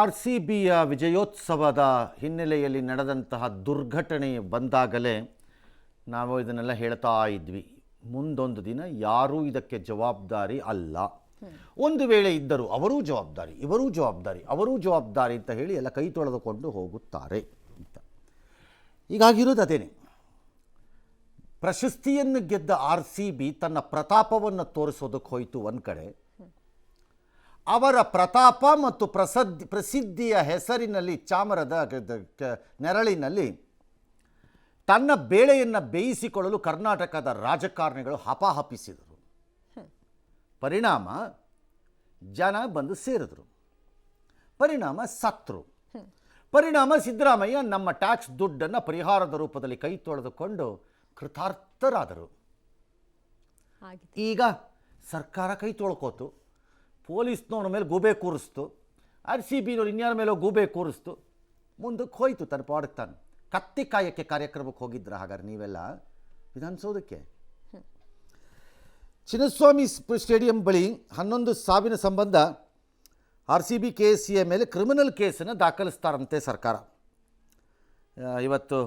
RCBಯ ವಿಜಯೋತ್ಸವದ ಹಿನ್ನೆಲೆಯಲ್ಲಿ ನಡೆದಂತಹ ದುರ್ಘಟನೆ ಬಂದಾಗಲೇ ನಾವು ಇದನ್ನೆಲ್ಲ ಹೇಳ್ತಾ ಇದ್ವಿ. ಮುಂದೊಂದು ದಿನ ಯಾರೂ ಇದಕ್ಕೆ ಜವಾಬ್ದಾರಿ ಅಲ್ಲ, ಒಂದು ವೇಳೆ ಇದ್ದರೂ ಅವರೂ ಜವಾಬ್ದಾರಿ, ಇವರೂ ಜವಾಬ್ದಾರಿ, ಅವರೂ ಜವಾಬ್ದಾರಿ ಅಂತ ಹೇಳಿ ಎಲ್ಲ ಕೈ ತೊಳೆದುಕೊಂಡು ಹೋಗುತ್ತಾರೆ ಅಂತ. ಹೀಗಾಗಿರೋದು ಅದೇನೆ. ಪ್ರಶಸ್ತಿಯನ್ನು ಗೆದ್ದ RCB ತನ್ನ ಪ್ರತಾಪವನ್ನು ತೋರಿಸೋದಕ್ಕೆ ಹೋಯಿತು ಒಂದು ಕಡೆ. ಅವರ ಪ್ರತಾಪ ಮತ್ತು ಪ್ರಸಿದ್ಧಿಯ ಹೆಸರಿನಲ್ಲಿ ಚಾಮರದ ನೆರಳಿನಲ್ಲಿ ತನ್ನ ಬೇಳೆಯನ್ನು ಬೇಯಿಸಿಕೊಳ್ಳಲು ಕರ್ನಾಟಕದ ರಾಜಕಾರಣಿಗಳು ಹಪಾಹಪಿಸಿದರು. ಪರಿಣಾಮ ಜನ ಬಂದು ಸೇರಿದ್ರು, ಪರಿಣಾಮ ಸತ್ರು, ಪರಿಣಾಮ ಸಿದ್ದರಾಮಯ್ಯ ನಮ್ಮ ಟ್ಯಾಕ್ಸ್ ದುಡ್ಡನ್ನು ಪರಿಹಾರದ ರೂಪದಲ್ಲಿ ಕೈ ತೊಳೆದುಕೊಂಡು ಕೃತಾರ್ಥರಾದರು. ಈಗ ಸರ್ಕಾರ ಕೈ ತೊಳ್ಕೋತು, ಪೊಲೀಸ್ನವ್ರ ಮೇಲೆ ಗೂಬೆ ಕೂರಿಸ್ತು, RCBನವ್ರು ಇನ್ಯಾರ ಮೇಲೆ ಗೂಬೆ ಕೂರಿಸ್ತು, ಮುಂದಕ್ಕೆ ಹೋಯ್ತು ತನ್ನ ಪಾಡಕ್ಕೆ ತಾನು. ಕತ್ತಿ ಕಾಯಕ್ಕೆ ಕಾರ್ಯಕ್ರಮಕ್ಕೆ ಹೋಗಿದ್ರ ಹಾಗಾದ್ರೆ ನೀವೆಲ್ಲ ವಿಧಾನಸೌಧಕ್ಕೆ? ಚಿನ್ನಸ್ವಾಮಿ ಸ್ಟೇಡಿಯಂ ಬಳಿ 11 ಸಾವಿನ ಸಂಬಂಧ RCB KSCಯ ಮೇಲೆ ಕ್ರಿಮಿನಲ್ ಕೇಸನ್ನು ದಾಖಲಿಸ್ತಾರಂತೆ ಸರ್ಕಾರ. ಇವತ್ತು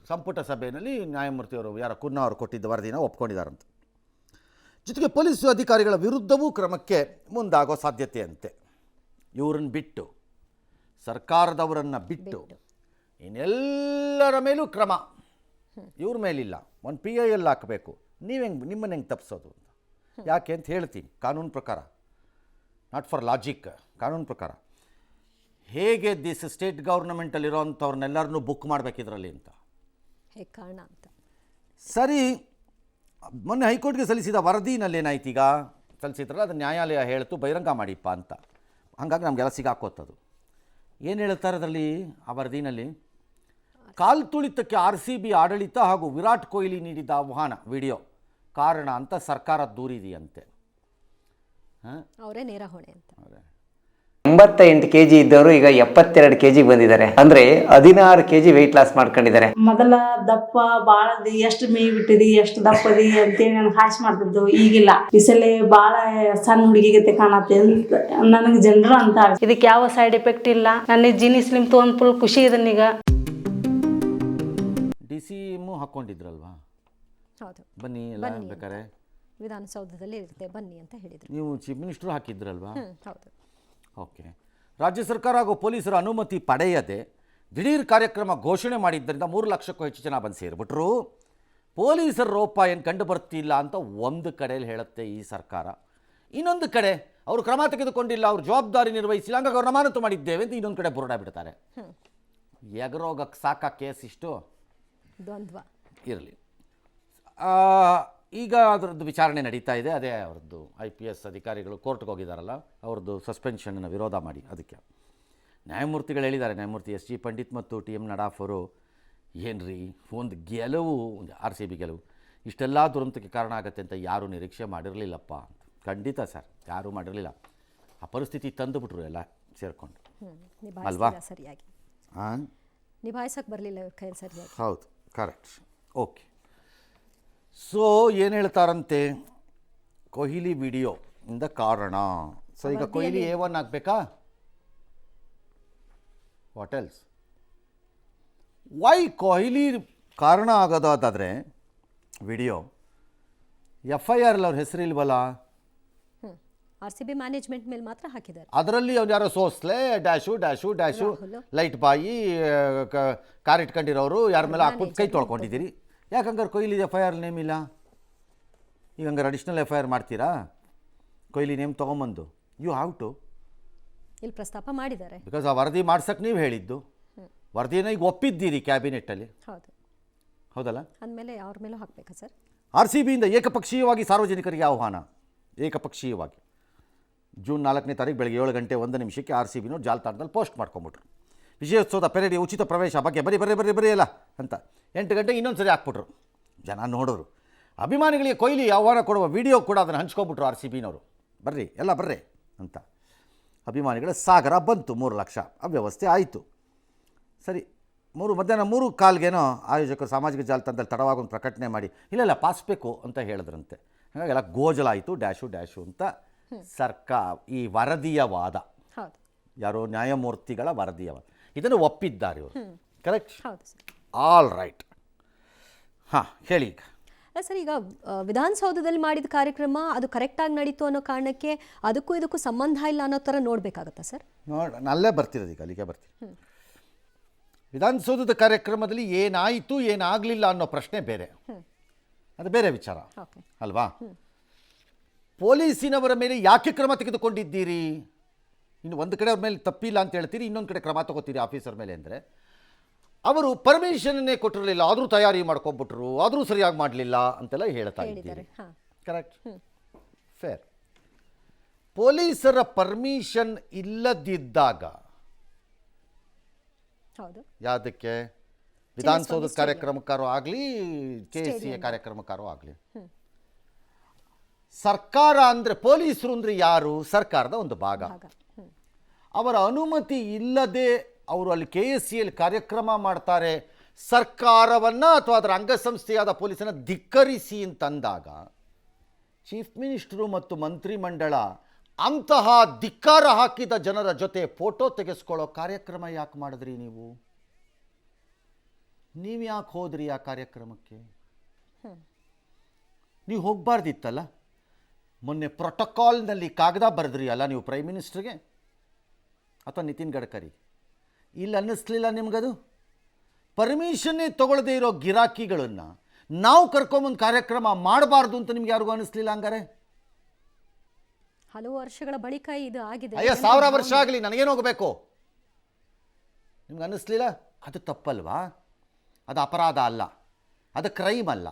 ಸಂಪುಟ ಸಭೆಯಲ್ಲಿ ನ್ಯಾಯಮೂರ್ತಿಯವರು ಯಾರು ಕುನ್ನಾ ಅವರು ಕೊಟ್ಟಿದ್ದ ವರದಿನ ಒಪ್ಕೊಂಡಿದ್ದಾರಂತೆ. ಜೊತೆಗೆ ಪೊಲೀಸ್ ಅಧಿಕಾರಿಗಳ ವಿರುದ್ಧವೂ ಕ್ರಮಕ್ಕೆ ಮುಂದಾಗೋ ಸಾಧ್ಯತೆ ಅಂತೆ. ಇವರನ್ನು ಬಿಟ್ಟು, ಸರ್ಕಾರದವರನ್ನು ಬಿಟ್ಟು ಇನ್ನೆಲ್ಲರ ಮೇಲೂ ಕ್ರಮ ಇವ್ರ ಮೇಲಿಲ್ಲ. ಒಂದು PIL ಹಾಕಬೇಕು. ನಿಮ್ಮನ್ನು ಹೆಂಗೆ ತಪ್ಪಿಸೋದು ಅಂತ ಯಾಕೆ ಅಂತ ಹೇಳ್ತೀನಿ. ಕಾನೂನು ಪ್ರಕಾರ, ನಾಟ್ ಫಾರ್ ಲಾಜಿಕ್, ಕಾನೂನು ಪ್ರಕಾರ ಹೇಗೆ ದಿಸ್ ಸ್ಟೇಟ್ ಗೌರ್ನಮೆಂಟಲ್ಲಿರೋಂಥವ್ರನ್ನೆಲ್ಲರನ್ನೂ ಬುಕ್ ಮಾಡಬೇಕಿದ್ರಲ್ಲಿ ಅಂತ ಕಾರಣ ಅಂತ. ಸರಿ, ಮೊನ್ನೆ ಹೈಕೋರ್ಟ್ಗೆ ಸಲ್ಲಿಸಿದ ವರದಿನಲ್ಲಿ ಏನಾಯ್ತು, ಈಗ ಸಲ್ಲಿಸಿದ್ರಲ್ಲ ಅದು ನ್ಯಾಯಾಲಯ ಹೇಳ್ತು ಬಹಿರಂಗ ಮಾಡಿಪ್ಪ ಅಂತ. ಹಾಗಾಗಿ ನಮಗೆಲ್ಲ ಸಿಗಾಕೋತದು. ಏನು ಹೇಳ್ತಾರೆ ಅದರಲ್ಲಿ ಆ ವರದಿನಲ್ಲಿ? ಕಾಲ್ ತುಳಿತಕ್ಕೆ RCB ಆಡಳಿತ ಹಾಗೂ ವಿರಾಟ್ ಕೊಹ್ಲಿ ನೀಡಿದ ಆಹ್ವಾನ ವಿಡಿಯೋ ಕಾರಣ ಅಂತ ಸರ್ಕಾರ ದೂರಿದೆಯಂತೆ. ಅವರೇ ನೇರ ಹೊಣೆ ಅಂತ. 88 kg ಇದ್ದವರು ಈಗ 72 kg ಬಂದಿದ್ದಾರೆ. ಅಂದ್ರೆ 16 kg ವೆಯ್ಟ್ ಲಾಸ್ ಮಾಡ್ಕೊಂಡಿದ್ದಾರೆ. ಮೊದಲ ದಪ್ಪ ಬಾಳದಿ ಎಷ್ಟು ಮೇಯ್ ಬಿಟ್ಟಿದಿ ಎಷ್ಟು ದಪ್ಪದಿ ಅಂತೇಳಿ ನನ್ಗೆ ಹಾಸ್ ಮಾಡ್ತಿದ್ದು. ಈಗಿಲ್ಲ, ಈ ಸಲ ಬಾಳ ಸಣ್ಣ ಹುಡುಗಿಗತೆ ಕಾಣತ್ತೆ ಅಂತ ನನಗೆ ಜನರು ಅಂತ. ಇದಕ್ಕೆ ಯಾವ ಸೈಡ್ ಎಫೆಕ್ಟ್ ಇಲ್ಲ. ನನ್ನ ಜೀನಿ ಸ್ಲಿಮ್ ತೊಗೊಂಡ್ ಫುಲ್ ಖುಷಿ ಇದನ್ನೀಗ. DCM ಹಾಕೊಂಡಿದ್ರಲ್ವಾ? ಹೌದು, ಬನ್ನಿ ಎಲ್ಲ ಬೇಕಾರೆ ವಿಧಾನಸೌಧದಲ್ಲಿ ಇರುತ್ತೆ ಬನ್ನಿ ಅಂತ ಹೇಳಿದ್ರು. ನೀವು ಚೀಫ್ ಮಿನಿಸ್ಟರ್ ಹಾಕಿದ್ರಲ್ವಾ? ಹೌದು. ಓಕೆ. ರಾಜ್ಯ ಸರ್ಕಾರ ಹಾಗೂ ಪೊಲೀಸರ ಅನುಮತಿ ಪಡೆಯದೆ ದಿಢೀರ್ ಕಾರ್ಯಕ್ರಮ ಘೋಷಣೆ ಮಾಡಿದ್ದರಿಂದ 3 ಲಕ್ಷಕ್ಕೂ ಹೆಚ್ಚು ಜನ ಬಂದು ಸೇರಿಬಿಟ್ರು. ಪೊಲೀಸರ ರೋಪ ಏನು ಕಂಡು ಬರ್ತಿಲ್ಲ ಅಂತ ಒಂದು ಕಡೆಯಲ್ಲಿ ಹೇಳುತ್ತೆ ಈ ಸರ್ಕಾರ. ಇನ್ನೊಂದು ಕಡೆ ಅವರು ಕ್ರಮ ತೆಗೆದುಕೊಂಡಿಲ್ಲ, ಅವರು ಜವಾಬ್ದಾರಿ ನಿರ್ವಹಿಸಿಲ್ಲ, ಹಂಗಾಗಿ ಅವ್ರು ಅಮಾನತು ಮಾಡಿದ್ದೇವೆ ಅಂತ ಇನ್ನೊಂದು ಕಡೆ ಬುರುಡ ಬಿಡ್ತಾರೆ. ಎಗರೋಗಕ್ಕೆ ಸಾಕ ಕೇಸ್ ಇಷ್ಟು ದ್ವಂದ್ವ ಇರಲಿ. ಈಗ ಅದರದ್ದು ವಿಚಾರಣೆ ನಡೀತಾ ಇದೆ. ಅದೇ ಅವ್ರದ್ದು IPS ಅಧಿಕಾರಿಗಳು ಕೋರ್ಟ್ಗೆ ಹೋಗಿದ್ದಾರಲ್ಲ, ಅವ್ರದ್ದು ಸಸ್ಪೆನ್ಷನನ್ನು ವಿರೋಧ ಮಾಡಿ. ಅದಕ್ಕೆ ನ್ಯಾಯಮೂರ್ತಿಗಳು ಹೇಳಿದ್ದಾರೆ, ನ್ಯಾಯಮೂರ್ತಿ SG ಪಂಡಿತ್ ಮತ್ತು TM ನಡಾಫ್ ಅವರು, ಏನ್ರಿ ಒಂದು ಗೆಲುವು, RCB ಗೆಲುವು ಇಷ್ಟೆಲ್ಲ ದುರಂತಕ್ಕೆ ಕಾರಣ ಆಗುತ್ತೆ ಅಂತ ಯಾರೂ ನಿರೀಕ್ಷೆ ಮಾಡಿರಲಿಲ್ಲಪ್ಪ ಅಂತ. ಖಂಡಿತ ಸರ್, ಯಾರೂ ಮಾಡಿರಲಿಲ್ಲ. ಆ ಪರಿಸ್ಥಿತಿ ತಂದುಬಿಟ್ರು ಎಲ್ಲ ಸೇರಿಕೊಂಡು, ಅಲ್ವಾ? ಸರಿಯಾಗಿ ಹಾಂ, ನಿಭಾಯಿಸಕ್ಕೆ ಬರಲಿಲ್ಲ ಇವ್ರ ಕೈ ಸರಿಯಾಗಿ. ಹೌದು, ಕರೆಕ್ಟ್. ಓಕೆ. ಸೊ ಏನು ಹೇಳ್ತಾರಂತೆ, ಕೊಹ್ಲಿ ವಿಡಿಯೋ ಇಂದ ಕಾರಣ. ಸೊ ಈಗ ಕೊಹ್ಲಿ A1 ಆಗಬೇಕಾ? What else? ವೈ ಕೊಹ್ಲಿ ಕಾರಣ ಆಗೋದಾದರೆ ವಿಡಿಯೋ FIR ಅವ್ರ ಹೆಸರಿಲ್ವಲ್ಲ? RCB ಮ್ಯಾನೇಜ್ಮೆಂಟ್ ಮೇಲೆ ಮಾತ್ರ ಹಾಕಿದ್ದಾರೆ. ಅದರಲ್ಲಿ ಅವ್ನು ಯಾರೋ Sosale dash dash dash light ಬಾಯಿ ಕಾರ್ ಇಟ್ಕೊಂಡಿರೋರು ಯಾರ ಮೇಲೆ ಹಾಕ್ಬಿಟ್ಟು ಕೈ ತೊಳ್ಕೊಂಡಿದ್ದೀರಿ. ಯಾಕಂಗಾರೆ ಕೊಹ್ಲಿ FIR ನೇಮ್ ಇಲ್ಲ? ಈಗ ಹಂಗಾರೆ ಅಡಿಷ್ನಲ್ FIR ಮಾಡ್ತೀರಾ? ಕೊಹ್ಲಿ ನೇಮ್ ತೊಗೊಂಬಂದು ಯು ಹ್ಯಾವ್ ಟು ಇಲ್ಲಿ ಪ್ರಸ್ತಾಪ ಮಾಡಿದ್ದಾರೆ. ಬಿಕಾಸ್ ಆ ವರದಿ ಮಾಡ್ಸಕ್ಕೆ ನೀವು ಹೇಳಿದ್ದು, ವರದಿನ ಈಗ ಒಪ್ಪಿದ್ದೀರಿ ಕ್ಯಾಬಿನೆಟ್ಟಲ್ಲಿ. ಹೌದು, ಹೌದಲ್ಲ? ಅಂದಮೇಲೆ ಅವ್ರ ಮೇಲೂ ಹಾಕಬೇಕಾ ಸರ್? RCBಯಿಂದ ಏಕಪಕ್ಷೀಯವಾಗಿ ಸಾರ್ವಜನಿಕರಿಗೆ ಆಹ್ವಾನ. ಏಕಪಕ್ಷೀಯವಾಗಿ ಜೂನ್ 4ನೇ ತಾರೀಕು ಬೆಳಗ್ಗೆ 7:01 RCBನವ್ರು ಜಾಲತಾಣದಲ್ಲಿ ಪೋಸ್ಟ್ ಮಾಡ್ಕೊಂಬಿಟ್ರು. ವಿಜಯೋತ್ಸವದ ಪೆರೇಡ್ಗೆ ಉಚಿತ ಪ್ರವೇಶ ಬಗ್ಗೆ ಬರೀ ಅಲ್ಲ ಅಂತ 8 ಗಂಟೆಗೆ ಇನ್ನೊಂದು ಸರಿ ಹಾಕ್ಬಿಟ್ರು. ಜನ ನೋಡೋರು. ಅಭಿಮಾನಿಗಳಿಗೆ ಕೊಹ್ಲಿ ಆಹ್ವಾನ ಕೊಡುವ ವಿಡಿಯೋ ಕೂಡ ಅದನ್ನು ಹಂಚ್ಕೊಂಡ್ಬಿಟ್ರು RCBನವರು. ಬರ್ರಿ ಎಲ್ಲ ಬರ್ರಿ ಅಂತ. ಅಭಿಮಾನಿಗಳ ಸಾಗರ ಬಂತು. 3 ಲಕ್ಷ ಅವ್ಯವಸ್ಥೆ ಆಯಿತು. ಸರಿ, ಮಧ್ಯಾಹ್ನ 3:15ಗೇನೋ ಆಯೋಜಕರು ಸಾಮಾಜಿಕ ಜಾಲತಾಣದಲ್ಲಿ ತಡವಾಗಿ ಒಂದು ಪ್ರಕಟಣೆ ಮಾಡಿ ಇಲ್ಲ ಪಾಸ್ ಬೇಕು ಅಂತ ಹೇಳಿದ್ರಂತೆ. ಹಾಗಾಗಿ ಎಲ್ಲ ಗೋಜಲಾಯಿತು. ಡ್ಯಾಶು ಅಂತ ಸರ್ಕಾರ ಈ ವರದಿಯ ವಾದ. ಯಾರೋ ನ್ಯಾಯಮೂರ್ತಿಗಳ ವರದಿಯವ ಇದನ್ನು ಒಪ್ಪಿದ್ದಾರೆ ಇವರು. ಕರೆಕ್ಟ್? ಹೌದು ಸರ್. All right. ಹಾಂ, ಹೇಳಿ ಈಗ. ಅಲ್ಲ ಸರ್, ಈಗ ವಿಧಾನಸೌಧದಲ್ಲಿ ಮಾಡಿದ ಕಾರ್ಯಕ್ರಮ ಅದು ಕರೆಕ್ಟಾಗಿ ನಡೀತು ಅನ್ನೋ ಕಾರಣಕ್ಕೆ ಅದಕ್ಕೂ ಇದಕ್ಕೂ ಸಂಬಂಧ ಇಲ್ಲ ಅನ್ನೋ ಥರ ನೋಡಬೇಕಾಗತ್ತಾ ಸರ್? ಅಲ್ಲೇ ಬರ್ತಿರೋದು, ಈಗ ಅಲ್ಲಿಗೆ ಬರ್ತೀವಿ. ವಿಧಾನಸೌಧದ ಕಾರ್ಯಕ್ರಮದಲ್ಲಿ ಏನಾಯಿತು ಏನಾಗಲಿಲ್ಲ ಅನ್ನೋ ಪ್ರಶ್ನೆ ಬೇರೆ, ಅದು ಬೇರೆ ವಿಚಾರ ಅಲ್ವಾ? ಪೊಲೀಸಿನವರ ಮೇಲೆ ಯಾಕೆ ಕ್ರಮ ತೆಗೆದುಕೊಂಡಿದ್ದೀರಿ? ಇನ್ನು ಒಂದು ಕಡೆ ಅವ್ರ ಮೇಲೆ ತಪ್ಪಿಲ್ಲ ಅಂತ ಹೇಳ್ತೀರಿ, ಇನ್ನೊಂದು ಕಡೆ ಕ್ರಮ ತಗೋತೀರಿ ಆಫೀಸರ್ ಮೇಲೆ ಅಂದರೆ, ಅವರು ಪರ್ಮಿಷನ್ನೇ ಕೊಟ್ಟಿರಲಿಲ್ಲ, ಆದರೂ ತಯಾರಿ ಮಾಡ್ಕೊಂಬಿಟ್ರು, ಆದರೂ ಸರಿಯಾಗಿ ಮಾಡಲಿಲ್ಲ ಅಂತೆಲ್ಲ ಹೇಳ್ತಾ ಇದ್ದೀರಿ. ಕರೆಕ್ಟ್? ಫೇರ್. ಪೊಲೀಸರ ಪರ್ಮಿಷನ್ ಇಲ್ಲದಿದ್ದಾಗ ಯಾವುದಕ್ಕೆ ವಿಧಾನಸೌಧದ ಕಾರ್ಯಕ್ರಮಕ್ಕಾರೋ ಆಗಲಿ KSCA ಕಾರ್ಯಕ್ರಮಕ್ಕಾರೋ ಆಗಲಿ, ಸರ್ಕಾರ ಅಂದರೆ ಪೊಲೀಸರು ಅಂದರೆ ಯಾರು? ಸರ್ಕಾರದ ಒಂದು ಭಾಗ. ಅವರ ಅನುಮತಿ ಇಲ್ಲದೆ ಅವರು ಅಲ್ಲಿ KSCA ಕಾರ್ಯಕ್ರಮ ಮಾಡ್ತಾರೆ, ಸರ್ಕಾರವನ್ನು ಅಥವಾ ಅದರ ಅಂಗಸಂಸ್ಥೆಯಾದ ಪೊಲೀಸನ್ನು ಧಿಕ್ಕರಿಸಿ ಅಂತಂದಾಗ ಚೀಫ್ ಮಿನಿಸ್ಟರು ಮತ್ತು ಮಂತ್ರಿಮಂಡಲ ಅಂತಹ ಧಿಕ್ಕಾರ ಹಾಕಿದ ಜನರ ಜೊತೆ ಫೋಟೋ ತೆಗೆಸ್ಕೊಳ್ಳೋ ಕಾರ್ಯಕ್ರಮ ಯಾಕೆ ಮಾಡಿದ್ರಿ ನೀವು? ನೀವು ಯಾಕೆ ಹೋದ್ರಿ ಆ ಕಾರ್ಯಕ್ರಮಕ್ಕೆ? ನೀವು ಹೋಗಬಾರ್ದಿತ್ತಲ್ಲ. ಮೊನ್ನೆ ಪ್ರೋಟೋಕಾಲ್ನಲ್ಲಿ ಕಾಗದ ಬರೆದ್ರಿ ಅಲ್ಲ ನೀವು ಪ್ರೈಮ್ ಮಿನಿಸ್ಟ್ರಿಗೆ ಅಥವಾ ನಿತಿನ್ ಗಡ್ಕರಿ? ಇಲ್ಲಿ ಅನ್ನಿಸ್ಲಿಲ್ಲ ನಿಮ್ಗದು? ಪರ್ಮಿಷನ್ನೇ ತೊಗೊಳ್ಳದೇ ಇರೋ ಗಿರಾಕಿಗಳನ್ನು ನಾವು ಕರ್ಕೊಂಬಂದು ಕಾರ್ಯಕ್ರಮ ಮಾಡಬಾರ್ದು ಅಂತ ನಿಮ್ಗೆ ಯಾರಿಗೂ ಅನ್ನಿಸ್ಲಿಲ್ಲ ಹಂಗಾರೆ? ಹಲವು ವರ್ಷಗಳ ಬಳಿಕ ಇದು ಆಗಿದೆ. ಅಯ್ಯೋ, 1000 ವರ್ಷ ಆಗಲಿ, ನನಗೇನು ಹೋಗಬೇಕು? ನಿಮ್ಗೆ ಅನ್ನಿಸ್ಲಿಲ್ಲ? ಅದು ತಪ್ಪಲ್ವಾ? ಅದು ಅಪರಾಧ ಅಲ್ಲ, ಅದು ಕ್ರೈಮ್ ಅಲ್ಲ.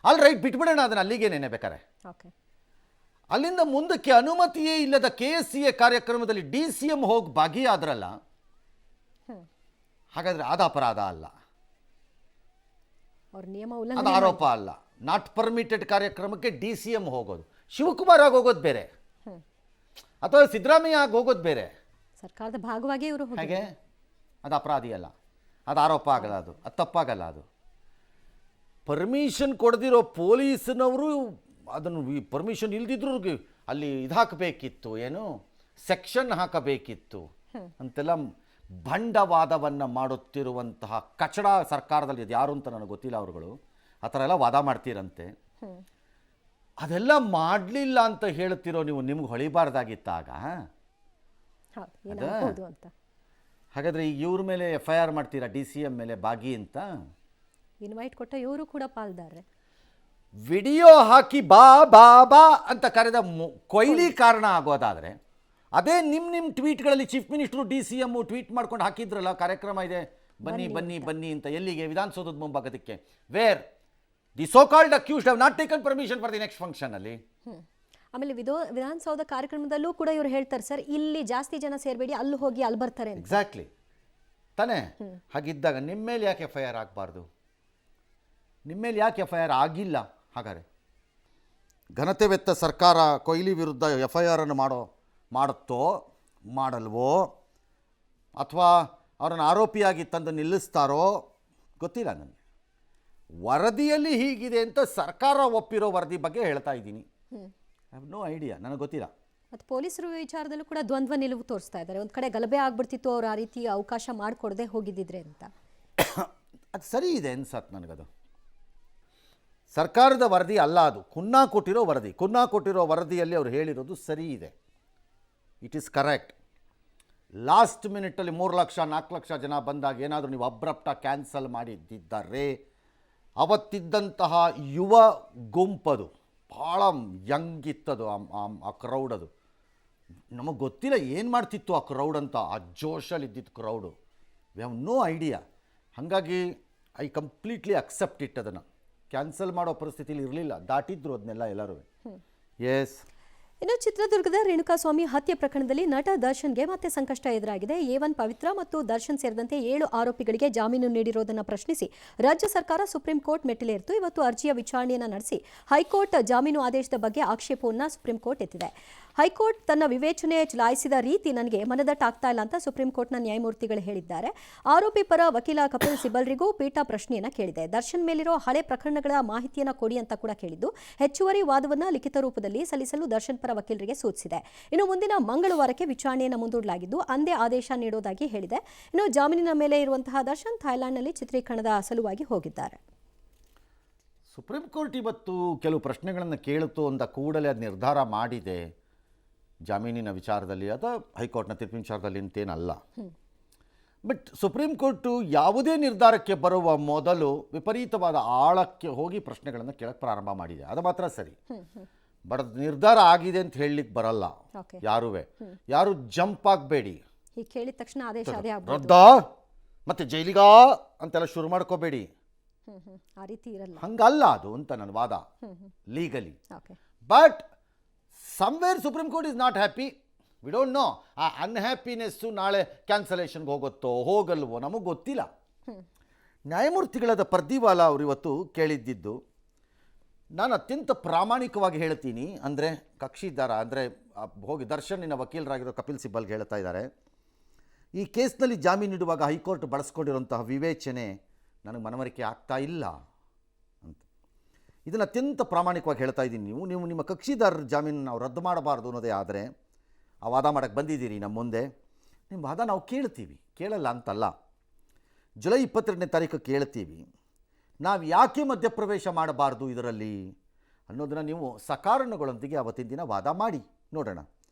ಆಲ್ ರೈಟ್, ಬಿಟ್ಬಿಡೋಣ ಅದನ್ನು, ಅಲ್ಲಿಗೆ ನೆನೆಬೇಕಾರೆ. ಅಲ್ಲಿಂದ ಮುಂದಕ್ಕೆ ಅನುಮತಿಯೇ ಇಲ್ಲದ KSCA ಕಾರ್ಯಕ್ರಮದಲ್ಲಿ DCM ಹೋಗಿ ಭಾಗಿಯಾದ್ರಲ್ಲ, ಹಾಗಾದರೆ ಅದು ಅಪರಾಧ ಅಲ್ಲ, ಅದು ಆರೋಪ ಅಲ್ಲ. ನಾಟ್ ಪರ್ಮಿಟೆಡ್ ಕಾರ್ಯಕ್ರಮಕ್ಕೆ DCM ಹೋಗೋದು, ಶಿವಕುಮಾರ್ ಆಗಿ ಹೋಗೋದು ಬೇರೆ, ಅಥವಾ ಸಿದ್ದರಾಮಯ್ಯ ಆಗಿ ಹೋಗೋದು ಬೇರೆ. ಸರ್ಕಾರದ ಭಾಗವಾಗಿ ಇವರು ಹಾಗೆ ಅದು ಅಪರಾಧಿ ಅಲ್ಲ, ಅದು ಆರೋಪ ಆಗಲ್ಲ, ಅದು ತಪ್ಪಾಗಲ್ಲ. ಅದು ಪರ್ಮಿಷನ್ ಕೊಡದಿರೋ ಪೊಲೀಸ್ನವರು ಅದನ್ನು ಪರ್ಮಿಷನ್ ಇಲ್ದಿದ್ರು ಅಲ್ಲಿ ಇದು ಹಾಕಬೇಕಿತ್ತು, ಏನು ಸೆಕ್ಷನ್ ಹಾಕಬೇಕಿತ್ತು ಅಂತೆಲ್ಲ ಭಂಡವಾದವನ್ನು ಮಾಡುತ್ತಿರುವಂತಹ ಕಚಡ ಸರ್ಕಾರದಲ್ಲಿ ಇದು ಯಾರು ಅಂತ ನನಗೆ ಗೊತ್ತಿಲ್ಲ. ಅವರುಗಳು ಆ ಥರ ಎಲ್ಲ ವಾದ ಮಾಡ್ತೀರಂತೆ. ಅದೆಲ್ಲ ಮಾಡಲಿಲ್ಲ ಅಂತ ಹೇಳ್ತಿರೋ ನೀವು, ನಿಮ್ಗೆ ಹೊಳಿಬಾರ್ದಾಗಿತ್ತಾಗ? ಹಾಗಾದರೆ ಈಗ ಇವ್ರ ಮೇಲೆ FIR ಮಾಡ್ತೀರಾ DCM ಮೇಲೆ ಭಾಗಿ ಅಂತ? ಇನ್ವೈಟ್ ಕೊಟ್ಟ ಇವರು ಕೂಡ ಪಾಲ್ದಾರೆ. ವಿಡಿಯೋ ಹಾಕಿ ಬಾ ಬಾ ಬಾ ಅಂತ ಕರೆದ ಕೊಯ್ಲಿ ಕಾರಣ ಆಗೋದಾದರೆ, ಅದೇ ನಿಮ್ಮ ಟ್ವೀಟ್ಗಳಲ್ಲಿ ಚೀಫ್ ಮಿನಿಸ್ಟರು DCM ಟ್ವೀಟ್ ಮಾಡ್ಕೊಂಡು ಹಾಕಿದ್ರಲ್ಲ ಕಾರ್ಯಕ್ರಮ ಇದೆ ಬನ್ನಿ ಬನ್ನಿ ಬನ್ನಿ ಅಂತ, ಎಲ್ಲಿಗೆ? ವಿಧಾನಸೌಧದ ಮುಂಭಾಗದಕ್ಕೆ. Where the so called accused have not taken permission for the next function ಅಲ್ಲಿ. ಆಮೇಲೆ ವಿಧಾನಸೌಧ ಕಾರ್ಯಕ್ರಮದಲ್ಲೂ ಕೂಡ ಇವರು ಹೇಳ್ತಾರೆ ಸರ್, ಇಲ್ಲಿ ಜಾಸ್ತಿ ಜನ ಸೇರಬೇಡಿ, ಅಲ್ಲಿ ಹೋಗಿ ಅಲ್ಲಿ ಬರ್ತಾರೆ. ಎಕ್ಸಾಕ್ಟ್ಲಿ ತಾನೇ? ಹಾಗಿದ್ದಾಗ ನಿಮ್ಮ ಮೇಲೆ ಯಾಕೆ FIR ಆಗಬಾರ್ದು? ನಿಮ್ಮ ಮೇಲೆ ಯಾಕೆ FIR ಆಗಿಲ್ಲ? ಹಾಗಾದರೆ ಘನತೆವೆತ್ತ ಸರ್ಕಾರ ಕೊಹ್ಲಿ ವಿರುದ್ಧ FIR ಅನ್ನು ಮಾಡುತ್ತೋ ಮಾಡಲ್ವೋ, ಅಥವಾ ಅವರನ್ನು ಆರೋಪಿಯಾಗಿ ತಂದು ನಿಲ್ಲಿಸ್ತಾರೋ ಗೊತ್ತಿಲ್ಲ ನನಗೆ. ವರದಿಯಲ್ಲಿ ಹೀಗಿದೆ ಅಂತ ಸರ್ಕಾರ ಒಪ್ಪಿರೋ ವರದಿ ಬಗ್ಗೆ ಹೇಳ್ತಾ ಇದ್ದೀನಿ. ಐ ಹ್ಯಾವ್ ನೋ ಐಡಿಯಾ, ನನಗೆ ಗೊತ್ತಿಲ್ಲ. ಮತ್ತು ಪೊಲೀಸರು ವಿಚಾರದಲ್ಲೂ ಕೂಡ ದ್ವಂದ್ವ ನಿಲುವು ತೋರಿಸ್ತಾ ಇದ್ದಾರೆ. ಒಂದು ಕಡೆ ಗಲಭೆ ಆಗ್ಬಿಡ್ತಿತ್ತು ಅವ್ರು ಆ ರೀತಿ ಅವಕಾಶ ಮಾಡಿಕೊಡದೆ ಹೋಗಿದ್ದಿದ್ರೆ ಅಂತ. ಅದು ಸರಿ ಇದೆ ಅನ್ಸತ್ತೆ ನನಗದು. ಸರ್ಕಾರದ ವರದಿ ಅಲ್ಲ ಅದು, ಕುನ್ನಾ ಕೊಟ್ಟಿರೋ ವರದಿ. ಕುನ್ನಾ ಕೊಟ್ಟಿರೋ ವರದಿಯಲ್ಲಿ ಅವರು ಹೇಳಿರೋದು ಸರಿ ಇದೆ, ಇಟ್ ಈಸ್ ಕರೆಕ್ಟ್. ಲಾಸ್ಟ್ ಮಿನಿಟಲ್ಲಿ 3 ಲಕ್ಷ 4 ಲಕ್ಷ ಜನ ಬಂದಾಗ ಏನಾದರೂ ನೀವು ಅಬ್ರಪ್ಟಾಗಿ ಕ್ಯಾನ್ಸಲ್ ಮಾಡಿದ್ದಿದ್ದಾರೆ, ಅವತ್ತಿದ್ದಂತಹ ಯುವ ಗುಂಪದು ಭಾಳ ಯಂಗ್ ಇತ್ತದು, ಆ ಕ್ರೌಡ್. ಅದು ನಮಗೆ ಗೊತ್ತಿಲ್ಲ ಏನು ಮಾಡ್ತಿತ್ತು ಆ ಕ್ರೌಡ್ ಅಂತ, ಆ ಜೋಶಲ್ಲಿ ಇದ್ದಿದ್ದು crowd. We have no idea. ಹಾಗಾಗಿ ಐ ಕಂಪ್ಲೀಟ್ಲಿ ಅಕ್ಸೆಪ್ಟ್ ಇಟ್. ಅದನ್ನು ಕ್ಯಾನ್ಸಲ್ ಮಾಡೋ ಪರಿಸ್ಥಿತಿಲಿ ಇರಲಿಲ್ಲ, ದಾಟಿದ್ರು ಅದನ್ನೆಲ್ಲ ಎಲ್ಲರೂ. ಎಸ್. ಇನ್ನು ಚಿತ್ರದುರ್ಗದ ರೇಣುಕಾಸ್ವಾಮಿ ಹತ್ಯೆ ಪ್ರಕರಣದಲ್ಲಿ ನಟ ದರ್ಶನ್ಗೆ ಮತ್ತೆ ಸಂಕಷ್ಟ ಎದುರಾಗಿದೆ. A1 ಪವಿತ್ರ ಮತ್ತು ದರ್ಶನ್ ಸೇರಿದಂತೆ 7 ಆರೋಪಿಗಳಿಗೆ ಜಾಮೀನು ನೀಡಿರೋದನ್ನು ಪ್ರಶ್ನಿಸಿ ರಾಜ್ಯ ಸರ್ಕಾರ ಸುಪ್ರೀಂ ಕೋರ್ಟ್ ಮೆಟ್ಟಿಲೇರಿತು. ಇವತ್ತು ಅರ್ಜಿಯ ವಿಚಾರಣೆಯನ್ನು ನಡೆಸಿ ಹೈಕೋರ್ಟ್ ಜಾಮೀನು ಆದೇಶದ ಬಗ್ಗೆ ಆಕ್ಷೇಪವನ್ನು ಸುಪ್ರೀಂ ಕೋರ್ಟ್ ಎತ್ತಿದೆ. ಹೈಕೋರ್ಟ್ ತನ್ನ ವಿವೇಚನೆ ಚಲಾಯಿಸಿದ ರೀತಿ ನನಗೆ ಮನದಟ್ಟಾಗ್ತಾ ಇಲ್ಲ ಅಂತ ಸುಪ್ರೀಂ ಕೋರ್ಟ್ನ ನ್ಯಾಯಮೂರ್ತಿಗಳು ಹೇಳಿದ್ದಾರೆ. ಆರೋಪಿ ಪರ ವಕೀಲ ಕಪಿಲ್ ಸಿಬಲ್ರಿಗೂ ಪೀಠ ಪ್ರಶ್ನೆಯನ್ನ ಕೇಳಿದೆ. ದರ್ಶನ್ ಮೇಲಿರೋ ಹಳೆ ಪ್ರಕರಣಗಳ ಮಾಹಿತಿಯನ್ನ ಕೊಡಿ ಅಂತ ಕೂಡ ಕೇಳಿದ್ದು, ಹೆಚ್ಚುವರಿ ವಾದವನ್ನ ಲಿಖಿತ ರೂಪದಲ್ಲಿ ಸಲ್ಲಿಸಲು ದರ್ಶನ್ ಪರ ವಕೀಲರಿಗೆ ಸೂಚಿಸಿದೆ. ಇನ್ನು ಮುಂದಿನ ಮಂಗಳವಾರಕ್ಕೆ ವಿಚಾರಣೆಯನ್ನು ಮುಂದೂಡಲಾಗಿದ್ದು ಅಂದೇ ಆದೇಶ ನೀಡೋದಾಗಿ ಹೇಳಿದೆ. ಇನ್ನು ಜಾಮೀನಿನ ಮೇಲೆ ಇರುವಂತಹ ದರ್ಶನ್ ಥಾಯ್ಲೆಂಡ್ನಲ್ಲಿ ಚಿತ್ರೀಕರಣದ ಸಲುವಾಗಿ ಹೋಗಿದ್ದಾರೆ. ಸುಪ್ರೀಂ ಕೋರ್ಟ್ ಇವತ್ತು ಕೆಲವು ಪ್ರಶ್ನೆಗಳನ್ನು ಕೇಳುತ್ತೋ ಅಂತ ಕೂಡಲೇ ಅದು ನಿರ್ಧಾರ ಮಾಡಿದೆ ಜಾಮೀನಿನ ವಿಚಾರದಲ್ಲಿ ಅಥವಾ ಹೈಕೋರ್ಟ್ನ ತೀರ್ಪಿನ ವಿಚಾರದಲ್ಲಿ ಅಂತೇನಲ್ಲ. ಬಟ್ ಸುಪ್ರೀಂ ಕೋರ್ಟು ಯಾವುದೇ ನಿರ್ಧಾರಕ್ಕೆ ಬರುವ ಮೊದಲು ವಿಪರೀತವಾದ ಆಳಕ್ಕೆ ಹೋಗಿ ಪ್ರಶ್ನೆಗಳನ್ನು ಕೇಳಕ್ಕೆ ಪ್ರಾರಂಭ ಮಾಡಿದೆ. ಅದು ಮಾತ್ರ ಸರಿ. ಬಟ್ ನಿರ್ಧಾರ ಆಗಿದೆ ಅಂತ ಹೇಳಲಿಕ್ಕೆ ಬರಲ್ಲ ಯಾರು ಜಂಪ್ ಆಗಬೇಡಿ. ಈ ಕೇಳಿದ ತಕ್ಷಣ ಆದೇಶ ಅದೇ ಆಗ್ಬೋದು. ರದ್ದಾ ಮತ್ತೆ ಜೈಲಿಗಾ ಅಂತೆಲ್ಲ ಶುರು ಮಾಡ್ಕೋಬೇಡಿ. ಆ ರೀತಿ ಇರಲ್ಲ, ಹಂಗಲ್ಲ ಅದು ಅಂತ ನನ್ನ ವಾದ legally. But somewhere supreme court is not happy. V don't no. ಆ ಅನ್ಹ್ಯಾಪಿನೆಸ್ಸು ನಾಳೆ ಕ್ಯಾನ್ಸಲೇಷನ್ಗೆ ಹೋಗುತ್ತೋ ಹೋಗಲ್ವೋ ನಮಗೆ ಗೊತ್ತಿಲ್ಲ. ನ್ಯಾಯಮೂರ್ತಿಗಳಾದ ಪರ್ದಿವಾಲಾ ಅವರು ಇವತ್ತು ಕೇಳಿದ್ದಿದ್ದು ನಾನು ಅತ್ಯಂತ ಪ್ರಾಮಾಣಿಕವಾಗಿ ಹೇಳ್ತೀನಿ. ಅಂದರೆ ಕಕ್ಷಿದಾರ ಅಂದರೆ ಹೋಗಿ ದರ್ಶನಿನ ವಕೀಲರಾಗಿರೋ ಕಪಿಲ್ ಸಿಬಲ್ಗೆ ಹೇಳ್ತಾ ಇದ್ದಾರೆ, ಈ ಕೇಸ್ನಲ್ಲಿ ಜಾಮೀನು ನೀಡುವಾಗ ಹೈಕೋರ್ಟ್ ಬಳಸ್ಕೊಂಡಿರುವಂತಹ ವಿವೇಚನೆ ನನಗೆ ಮನವರಿಕೆ ಆಗ್ತಾ ಇಲ್ಲ ಅಂತ. ಇದನ್ನು ಅತ್ಯಂತ ಪ್ರಾಮಾಣಿಕವಾಗಿ ಹೇಳ್ತಾ ಇದ್ದೀನಿ. ನೀವು ನಿಮ್ಮ ಕಕ್ಷಿದಾರರ ಜಾಮೀನು ನಾವು ರದ್ದು ಮಾಡಬಾರ್ದು ಅನ್ನೋದೇ ಆದರೆ ಆ ವಾದ ಮಾಡೋಕ್ಕೆ ಬಂದಿದ್ದೀರಿ ನಮ್ಮ ಮುಂದೆ. ನಿಮ್ಮ ವಾದ ನಾವು ಕೇಳ್ತೀವಿ, ಕೇಳಲ್ಲ ಅಂತಲ್ಲ. ಜುಲೈ 22ನೇ ತಾರೀಕು ಕೇಳ್ತೀವಿ. ನಾವು ಯಾಕೆ ಮಧ್ಯಪ್ರವೇಶ ಮಾಡಬಾರ್ದು ಇದರಲ್ಲಿ ಅನ್ನೋದನ್ನು ನೀವು ಸಕಾರಣಗಳೊಂದಿಗೆ ಅವತ್ತಿನ ದಿನ ವಾದ ಮಾಡಿ ನೋಡೋಣ.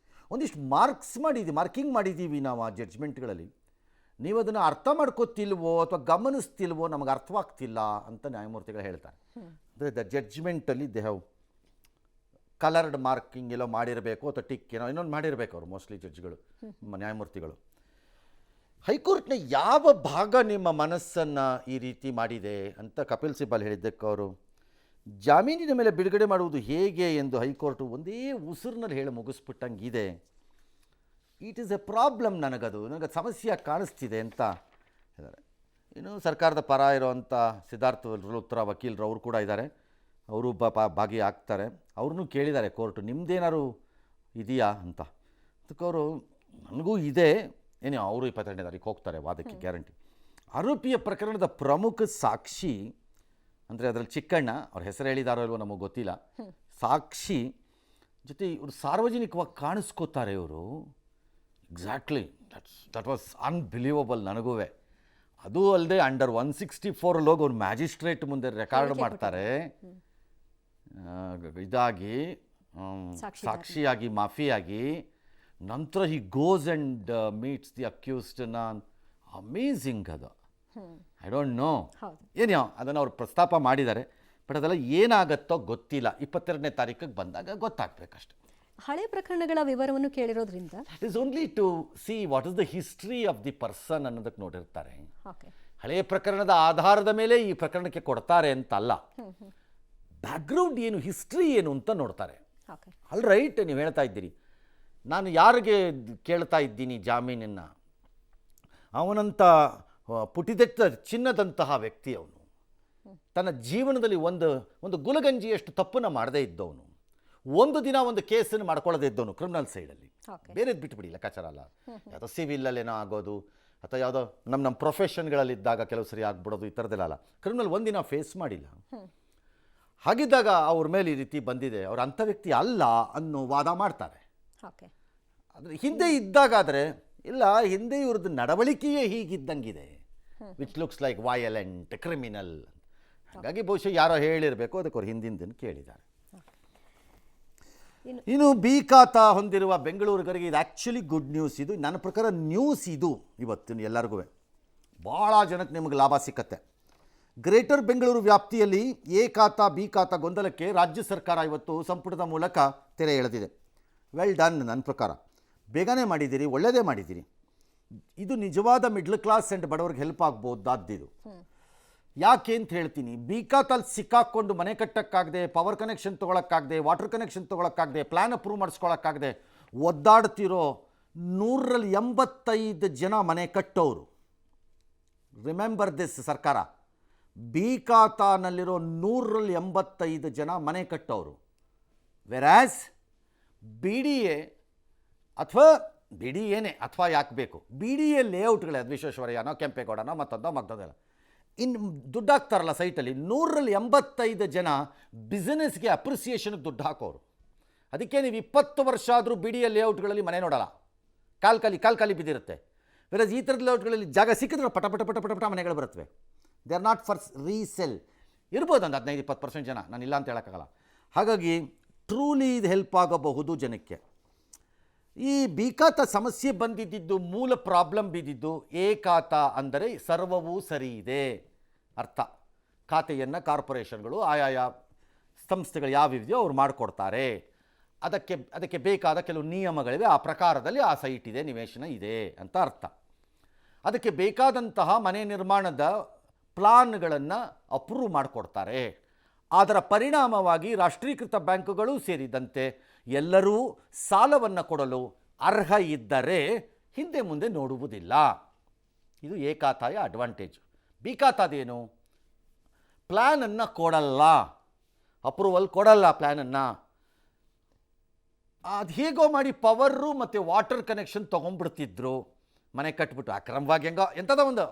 ಒಂದಿಷ್ಟು ಮಾರ್ಕಿಂಗ್ ಮಾಡಿದ್ದೀವಿ ನಾವು ಆ ಜಡ್ಜ್ಮೆಂಟ್ಗಳಲ್ಲಿ. ನೀವು ಅದನ್ನು ಅರ್ಥ ಮಾಡ್ಕೋತಿಲ್ವೋ ಅಥವಾ ಗಮನಿಸ್ತಿಲ್ವೋ ನಮಗೆ ಅರ್ಥವಾಗ್ತಿಲ್ಲ ಅಂತ ನ್ಯಾಯಮೂರ್ತಿಗಳು ಹೇಳ್ತಾರೆ. ಅಂದರೆ ದ ಜಡ್ಜ್ಮೆಂಟಲ್ಲಿ ದೇ ಹ್ಯಾವ್ ಕಲರ್ಡ್ ಮಾರ್ಕಿಂಗ್ ಎಲ್ಲೋ ಮಾಡಿರಬೇಕು ಅಥವಾ ಟಿಕ್ ಏನೋ ಇನ್ನೊಂದು ಮಾಡಿರಬೇಕು ಅವರು ಮೋಸ್ಟ್ಲಿ ಜಡ್ಜ್ಗಳು ನ್ಯಾಯಮೂರ್ತಿಗಳು. ಹೈಕೋರ್ಟ್ನ ಯಾವ ಭಾಗ ನಿಮ್ಮ ಮನಸ್ಸನ್ನು ಈ ರೀತಿ ಮಾಡಿದೆ ಅಂತ ಕಪಿಲ್ ಸಿಬಲ್ ಹೇಳಿದ್ದಕ್ಕೆ ಅವರು ಜಾಮೀನಿನ ಮೇಲೆ ಬಿಡುಗಡೆ ಮಾಡುವುದು ಹೇಗೆ ಎಂದು ಹೈಕೋರ್ಟು ಒಂದೇ ಉಸಿರಿನಲ್ಲಿ ಹೇಳಿ ಮುಗಿಸ್ಬಿಟ್ಟಂಗಿದೆ. ಇಟ್ ಈಸ್ ಎ ಪ್ರಾಬ್ಲಮ್, ನನಗೆ ಸಮಸ್ಯೆ ಕಾಣಿಸ್ತಿದೆ ಅಂತ ಹೇಳಿದ್ದಾರೆ. ಇನ್ನು ಸರ್ಕಾರದ ಪರ ಇರೋವಂಥ ಸಿದ್ಧಾರ್ಥ ಮಲ್ಹೋತ್ರಾ ವಕೀಲರು ಅವರು ಕೂಡ ಇದ್ದಾರೆ, ಅವರು ಭಾಗಿಯಾಗ್ತಾರೆ. ಅವ್ರನ್ನೂ ಕೇಳಿದ್ದಾರೆ ಕೋರ್ಟು ನಿಮ್ಮದೇನಾದ್ರು ಇದೆಯಾ ಅಂತ. ಅದಕ್ಕೆ ಅವರು ನನಗೂ ಇದೆ ಏನೇ ಅವರು 22ನೇ ತಾರೀಕು ಹೋಗ್ತಾರೆ ವಾದಕ್ಕೆ ಗ್ಯಾರಂಟಿ. ಆರೋಪಿಯ ಪ್ರಕರಣದ ಪ್ರಮುಖ ಸಾಕ್ಷಿ ಅಂದರೆ ಅದರಲ್ಲಿ ಚಿಕ್ಕಣ್ಣ, ಅವ್ರ ಹೆಸರು ಹೇಳಿದಾರೋ ಇಲ್ವೋ ನಮಗೆ ಗೊತ್ತಿಲ್ಲ, ಸಾಕ್ಷಿ ಜೊತೆ ಇವರು ಸಾರ್ವಜನಿಕವಾಗಿ ಕಾಣಿಸ್ಕೋತಾರೆ ಇವರು. ಎಕ್ಸಾಕ್ಟ್ಲಿ ದಟ್ ವಾಸ್ ಅನ್ಬಿಲೀವಬಲ್ ನನಗೂ. ಅದು ಅಲ್ಲದೆ ಅಂಡರ್ 164 ಹೋಗಿ ಅವ್ರು ಮ್ಯಾಜಿಸ್ಟ್ರೇಟ್ ಮುಂದೆ ರೆಕಾರ್ಡ್ ಮಾಡ್ತಾರೆ ಇದಾಗಿ ಸಾಕ್ಷಿಯಾಗಿ ಮಾಫಿಯಾಗಿ. ನಂತರ he goes and meets the ಅಕ್ಯೂಸ್ಡ್ನ. ಅಮೇಝಿಂಗ್ ಅದು. ಐ ಡೋಂಟ್ ನೋ ಏನೋ ಅದನ್ನು ಅವ್ರು ಪ್ರಸ್ತಾಪ ಮಾಡಿದ್ದಾರೆ. ಬಟ್ ಅದೆಲ್ಲ ಏನಾಗತ್ತೋ ಗೊತ್ತಿಲ್ಲ. 22ನೇ ತಾರೀಕಿಗೆ ಬಂದಾಗ ಗೊತ್ತಾಗಬೇಕಷ್ಟೆ. ಹಳೆ ಪ್ರಕರಣಗಳ ವಿವರವನ್ನು ಕೇಳಿರೋದ್ರಿಂದ it is only to see what is the history of the person ಅನ್ನೋದಕ್ಕೆ ನೋಡಿರ್ತಾರೆ. ಹಳೆಯ ಪ್ರಕರಣದ ಆಧಾರದ ಮೇಲೆ ಈ ಪ್ರಕರಣಕ್ಕೆ ಕೊಡ್ತಾರೆ ಅಂತಲ್ಲ, ಬ್ಯಾಕ್ಗ್ರೌಂಡ್ ಏನು ಹಿಸ್ಟ್ರಿ ಏನು ಅಂತ ನೋಡ್ತಾರೆ. ಆಲ್ ರೈಟ್, ನೀವು ಹೇಳ್ತಾ ಇದ್ದೀರಿ ನಾನು ಯಾರಿಗೆ ಕೇಳ್ತಾ ಇದ್ದೀನಿ ಜಾಮೀನನ್ನು, ಅವನಂಥ ಪುಟಿದೆಟ್ಟ ಚಿನ್ನದಂತಹ ವ್ಯಕ್ತಿ ಅವನು. ತನ್ನ ಜೀವನದಲ್ಲಿ ಒಂದು ಗುಲಗಂಜಿಯಷ್ಟು ತಪ್ಪನ್ನು ಮಾಡದೇ ಇದ್ದವನು, ಒಂದು ದಿನ ಒಂದು ಕೇಸನ್ನು ಮಾಡ್ಕೊಳ್ಳದೇ ಇದ್ದವನು ಕ್ರಿಮಿನಲ್ ಸೈಡಲ್ಲಿ. ಬೇರೆದು ಬಿಟ್ಟುಬಿಡಿ, ಲೆಕ್ಕಾಚಾರ ಅಲ್ಲ. ಯಾವುದೋ ಸಿವಿಲಲ್ಲೇನೋ ಆಗೋದು ಅಥವಾ ಯಾವುದೋ ನಮ್ಮ ಪ್ರೊಫೆಷನ್ಗಳಲ್ಲಿದ್ದಾಗ ಕೆಲವು ಸರಿ ಆಗ್ಬಿಡೋದು, ಈ ಥರದ್ದೆಲ್ಲ ಅಲ್ಲ. ಕ್ರಿಮಿನಲ್ ಒಂದಿನ ಫೇಸ್ ಮಾಡಿಲ್ಲ. ಹಾಗಿದ್ದಾಗ ಅವ್ರ ಮೇಲೆ ಈ ರೀತಿ ಬಂದಿದೆ, ಅವ್ರ ಅಂಥ ವ್ಯಕ್ತಿ ಅಲ್ಲ ಅನ್ನೋ ವಾದ ಮಾಡ್ತಾರೆ. ಆದರೆ ಹಿಂದೆ ಇದ್ದಾಗಾದರೆ ಇಲ್ಲ, ಹಿಂದೆ ಇವ್ರದ್ದು ನಡವಳಿಕೆಯೇ ಹೀಗಿದ್ದಂಗಿದೆ, which looks like violent criminal. ಹಾಗಾಗಿ ಬಹುಶಃ ಯಾರೋ ಹೇಳಿರಬೇಕು, ಅದಕ್ಕೆ ಅವ್ರು ಹಿಂದಿನ ಕೇಳಿದ್ದಾರೆ. ಇನ್ನು ಬಿ ಖಾತಾ ಹೊಂದಿರುವ ಬೆಂಗಳೂರಿಗರಿಗೆ ಇದು ಆ್ಯಕ್ಚುಲಿ ಗುಡ್ ನ್ಯೂಸ್. ಇದು ನನ್ನ ಪ್ರಕಾರ ನ್ಯೂಸ್ ಇದು ಇವತ್ತಿನ ಎಲ್ಲರಿಗೂ. ಭಾಳ ಜನಕ್ಕೆ ನಿಮಗೆ ಲಾಭ ಸಿಕ್ಕತ್ತೆ. ಗ್ರೇಟರ್ ಬೆಂಗಳೂರು ವ್ಯಾಪ್ತಿಯಲ್ಲಿ ಎ ಖಾತಾ ಬಿ ಖಾತಾ ಗೊಂದಲಕ್ಕೆ ರಾಜ್ಯ ಸರ್ಕಾರ ಇವತ್ತು ಸಂಪುಟದ ಮೂಲಕ ತೆರೆ ಎಳೆದಿದೆ. Well done. ನನ್ನ ಪ್ರಕಾರ ಬೇಗನೆ ಮಾಡಿದ್ದೀರಿ, ಒಳ್ಳೆಯದೇ ಮಾಡಿದ್ದೀರಿ. ಇದು ನಿಜವಾದ ಮಿಡ್ಲ್ ಕ್ಲಾಸ್ ಆ್ಯಂಡ್ ಬಡವ್ರಿಗೆ ಹೆಲ್ಪ್ ಆಗ್ಬೋದಾದ್ದಿದು. ಯಾಕೆ ಅಂತ ಹೇಳ್ತೀನಿ. ಬಿ ಖಾತಲ್ಲಿ ಸಿಕ್ಕಾಕ್ಕೊಂಡು ಮನೆ ಕಟ್ಟೋಕ್ಕಾಗದೆ, ಪವರ್ ಕನೆಕ್ಷನ್ ತೊಗೊಳಕ್ಕಾಗದೆ, ವಾಟರ್ ಕನೆಕ್ಷನ್ ತೊಗೊಳಕ್ಕಾಗದೆ, ಪ್ಲ್ಯಾನ್ ಅಪ್ರೂವ್ ಮಾಡಿಸ್ಕೊಳಕ್ಕಾಗದೆ ಒದ್ದಾಡ್ತಿರೋ 185 ಜನ ಮನೆ ಕಟ್ಟೋರು. ರಿಮೆಂಬರ್ ದಿಸ್ ಸರ್ಕಾರ. ಬಿ ಖಾತಾನಲ್ಲಿರೋ 185 ಜನ ಮನೆ ಕಟ್ಟೋರು. ವೆರಾಸ್ ಬಿ ಡಿ ಎ ಅಥವಾ ಬಿ ಡಿ ಏನೇ ಅಥವಾ ಯಾಕೆ ಬೇಕು ಬಿ ಡಿ ಎ ಲೇಔಟ್ಗಳೇ ಅದು ವಿಶ್ವೇಶ್ವರಯ್ಯನೋ ಕೆಂಪೇಗೌಡನೋ ಮತ್ತೊಂದೋ ಮತ್ತೊಂದೆಲ್ಲ ಇನ್ನು ದುಡ್ಡು ಹಾಕ್ತಾರಲ್ಲ ಸೈಟಲ್ಲಿ 185 ಜನ ಬಿಸ್ನೆಸ್ಗೆ ಅಪ್ರಿಸಿಯೇಷನ್ಗೆ ದುಡ್ಡು ಹಾಕೋರು. ಅದಕ್ಕೆ ನೀವು 20 ವರ್ಷ ಆದರೂ ಬಿ ಡಿ ಎ ಲೇಔಟ್ಗಳಲ್ಲಿ ಮನೆ ನೋಡಲ್ಲ, ಕಾಲ್ ಬಿದ್ದಿರುತ್ತೆ. ಬೇರೆ ಈ ಥರದ ಲೇಔಟ್ಗಳಲ್ಲಿ ಜಾಗ ಸಿಕ್ಕಿದ್ರೆ ಪಟ ಪಟ ಪಟ ಪಟ ಪಟ ಮನೆಗಳು ಬರುತ್ತವೆ. They are not for resell. ಇರ್ಬೋದು ಒಂದು 15-20% ಜನ, ನಾನು ಇಲ್ಲ ಅಂತ ಹೇಳೋಕ್ಕಾಗಲ್ಲ. ಹಾಗಾಗಿ ಟ್ರೂಲಿ ಇದು ಹೆಲ್ಪ್ ಆಗಬಹುದು ಜನಕ್ಕೆ. ಈ ಬಿ ಖಾತಾ ಸಮಸ್ಯೆ ಬಂದಿದ್ದು ಮೂಲ ಪ್ರಾಬ್ಲಮ್ ಬಿದ್ದಿದ್ದು ಎ ಖಾತಾ ಅಂದರೆ ಸರ್ವವೂ ಸರಿ ಇದೆ ಅರ್ಥ. ಖಾತೆಯನ್ನು ಕಾರ್ಪೊರೇಷನ್ಗಳು ಆಯಾಯ ಸಂಸ್ಥೆಗಳು ಯಾವಿದೆಯೋ ಅವ್ರು ಮಾಡಿಕೊಡ್ತಾರೆ. ಅದಕ್ಕೆ ಬೇಕಾದ ಕೆಲವು ನಿಯಮಗಳಿವೆ, ಆ ಪ್ರಕಾರದಲ್ಲಿ ಆ ಸೈಟ್ ಇದೆ, ನಿವೇಶನ ಇದೆ ಅಂತ ಅರ್ಥ. ಅದಕ್ಕೆ ಬೇಕಾದಂತಹ ಮನೆ ನಿರ್ಮಾಣದ ಪ್ಲಾನ್ಗಳನ್ನು ಅಪ್ರೂವ್ ಮಾಡಿಕೊಡ್ತಾರೆ. ಅದರ ಪರಿಣಾಮವಾಗಿ ರಾಷ್ಟ್ರೀಕೃತ ಬ್ಯಾಂಕುಗಳು ಸೇರಿದಂತೆ ಎಲ್ಲರೂ ಸಾಲವನ್ನು ಕೊಡಲು ಅರ್ಹ ಇದ್ದರೆ ಹಿಂದೆ ಮುಂದೆ ನೋಡುವುದಿಲ್ಲ. ಇದು ಎ ಖಾತಾಯ ಅಡ್ವಾಂಟೇಜ್. ಬಿ ಖಾತಾದೇನು? ಪ್ಲ್ಯಾನನ್ನು ಕೊಡಲ್ಲ, ಅಪ್ರೂವಲ್ ಕೊಡಲ್ಲ ಪ್ಲ್ಯಾನನ್ನು. ಅದು ಹೇಗೋ ಮಾಡಿ ಪವರು ಮತ್ತು ವಾಟರ್ ಕನೆಕ್ಷನ್ ತೊಗೊಂಡ್ಬಿಡ್ತಿದ್ರು. ಮನೆ ಕಟ್ಬಿಟ್ಟು ಅಕ್ರಮವಾಗಿ ಹೆಂಗೋ ಎಂಥದೋ ಒಂದು